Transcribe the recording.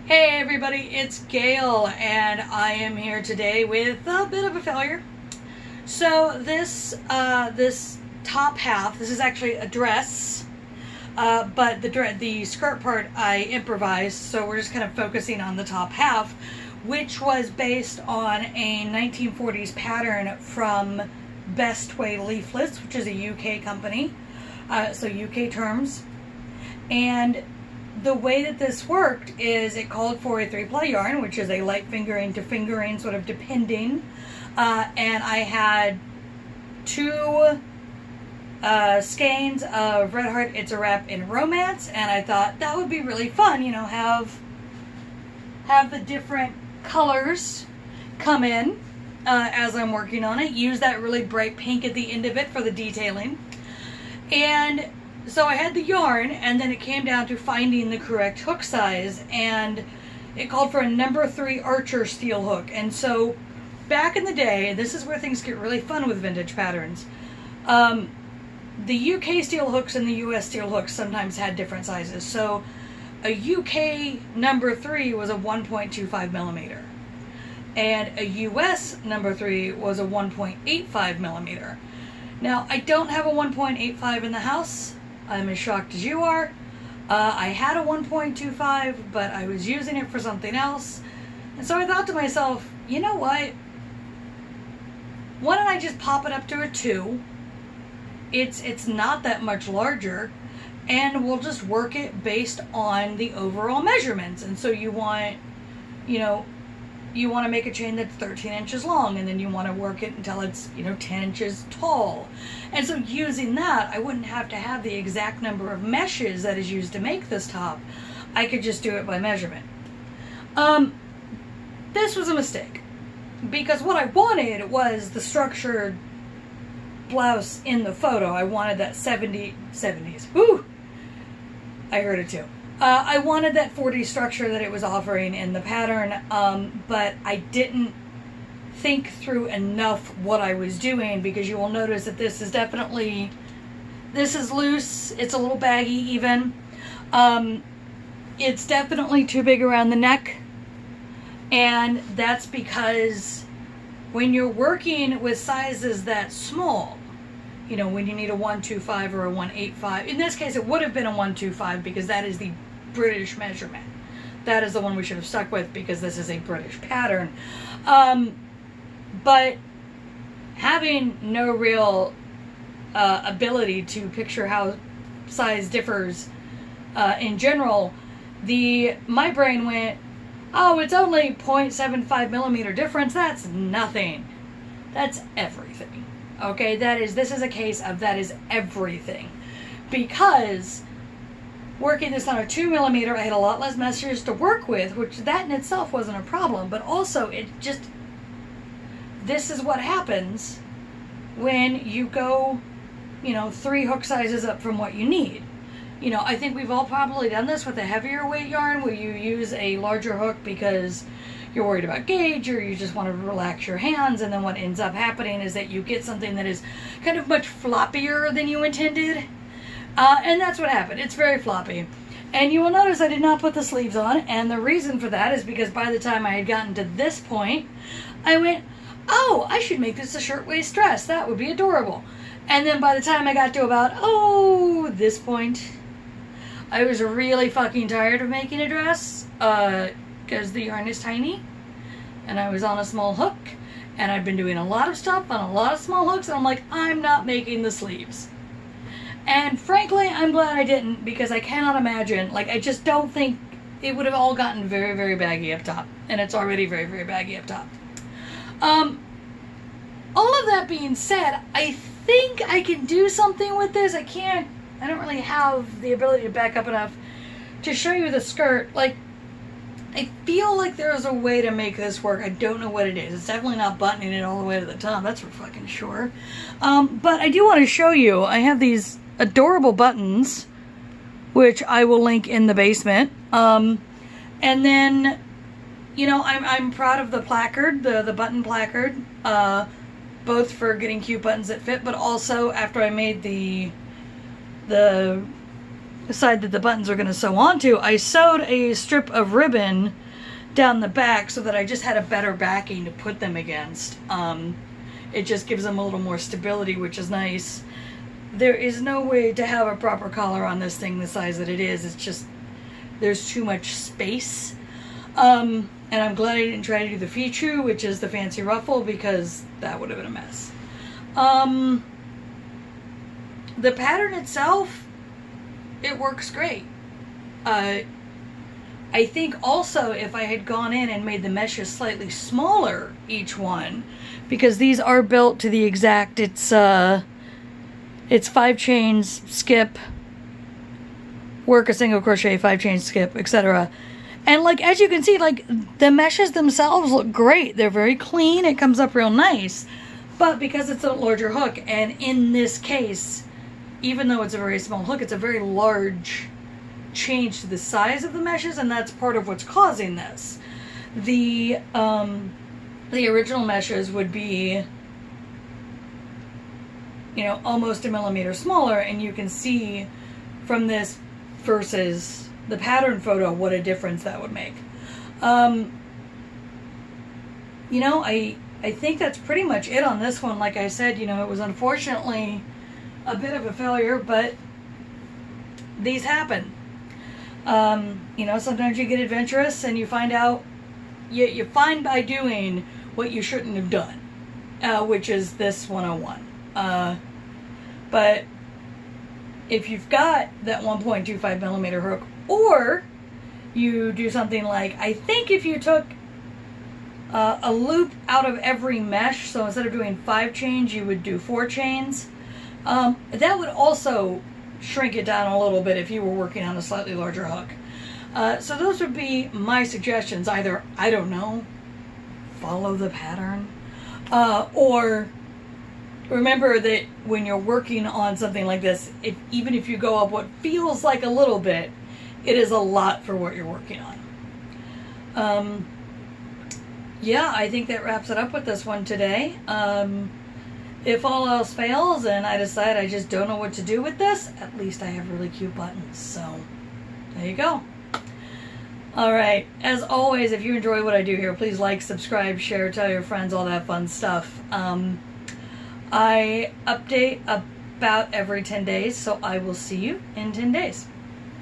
Hey everybody, it's Gail, and I am here today with a bit of a failure. So this top half, this is actually a dress, but the skirt part I improvised, so we're just kind of focusing on the top half, which was based on a 1940s pattern from Best Way Leaflets, which is a UK company, so UK terms, and the way that this worked is it called for a 3-ply yarn, which is a light fingering to fingering, sort of depending. And I had 2 skeins of Red Heart It's a Wrap in Romance, and I thought that would be really fun, you know, have the different colors come in as I'm working on it. Use that really bright pink at the end of it for the detailing. And so I had the yarn, and then it came down to finding the correct hook size, and it called for a number 3 Archer steel hook. And so back in the day, this is where things get really fun with vintage patterns, the UK steel hooks and the US steel hooks sometimes had different sizes. So a UK number 3 was a 1.25 millimeter, and a US number 3 was a 1.85 millimeter. Now, I don't have a 1.85 in the house. I'm as shocked as you are. I had a 1.25, but I was using it for something else. And so I thought to myself, you know what? Why don't I just pop it up to a 2? It's not that much larger, and we'll just work it based on the overall measurements. And so you want to make a chain that's 13 inches long, and then you want to work it until it's, 10 inches tall. And so using that, I wouldn't have to have the exact number of meshes that is used to make this top. I could just do it by measurement. This was a mistake, because what I wanted was the structured blouse in the photo. I wanted that 70s. Woo! I heard it too. I wanted that 40 structure that it was offering in the pattern, but I didn't think through enough what I was doing, because you will notice that this is loose, it's a little baggy even. It's definitely too big around the neck, and that's because when you're working with sizes that small, when you need a 125 or a 185, in this case it would have been a 125 because that is the British measurement. That is the one we should have stuck with because this is a British pattern. But having no real ability to picture how size differs in general, my brain went, oh, it's only 0.75 millimeter difference. That's nothing. That's everything. Okay, this is a case of that is everything. Because working this on a 2 millimeter, I had a lot less meshes to work with, which that in itself wasn't a problem, but also this is what happens when you go, 3 hook sizes up from what you need. I think we've all probably done this with a heavier weight yarn where you use a larger hook because you're worried about gauge, or you just want to relax your hands, and then what ends up happening is that you get something that is kind of much floppier than you intended. And that's what happened. It's very floppy. And you will notice I did not put the sleeves on, and the reason for that is because by the time I had gotten to this point, I went, oh, I should make this a shirtwaist dress. That would be adorable. And then by the time I got to about, this point, I was really fucking tired of making a dress, because the yarn is tiny, and I was on a small hook, and I've been doing a lot of stuff on a lot of small hooks, and I'm like, I'm not making the sleeves. And frankly, I'm glad I didn't, because I cannot imagine, I just don't think it would have all gotten very, very baggy up top. And it's already very, very baggy up top. All of that being said, I think I can do something with this. I don't really have the ability to back up enough to show you the skirt. I feel like there's a way to make this work. I don't know what it is. It's definitely not buttoning it all the way to the top. That's for fucking sure. But I do want to show you. I have these adorable buttons, which I will link in the basement. And then, I'm proud of the placard, the button placard, both for getting cute buttons that fit, but also after I made the side that the buttons are going to sew onto, I sewed a strip of ribbon down the back so that I just had a better backing to put them against. It just gives them a little more stability, which is nice. There is no way to have a proper collar on this thing the size that it is. It's just, there's too much space. And I'm glad I didn't try to do the fichu, which is the fancy ruffle, because that would have been a mess. The pattern itself, it works great. I think also if I had gone in and made the meshes slightly smaller, each one, because these are built to the exact, it's 5 chains, skip, work a single crochet, 5 chains, skip, etc. And like, as you can see, like, the meshes themselves look great. They're very clean. It comes up real nice. But because it's a larger hook, and in this case, even though it's a very small hook, it's a very large change to the size of the meshes, and that's part of what's causing this. The original meshes would be, you know, almost a millimeter smaller, and you can see from this versus the pattern photo what a difference that would make. You know, I think that's pretty much it on this one. Like I said, you know, it was unfortunately a bit of a failure, but these happen. You know, sometimes you get adventurous and you find out, you find by doing what you shouldn't have done, which is this 101. But if you've got that 1.25 millimeter hook, or you do something like, I think if you took a loop out of every mesh, so instead of doing 5 chains, you would do 4 chains. That would also shrink it down a little bit if you were working on a slightly larger hook. So those would be my suggestions. Either, I don't know, follow the pattern, or remember that when you're working on something like this, even if you go up what feels like a little bit, it is a lot for what you're working on. Yeah, I think that wraps it up with this one today. If all else fails and I decide I just don't know what to do with this, at least I have really cute buttons. So there you go. Alright, as always, if you enjoy what I do here, please like, subscribe, share, tell your friends, all that fun stuff. I update about every 10 days, so I will see you in 10 days.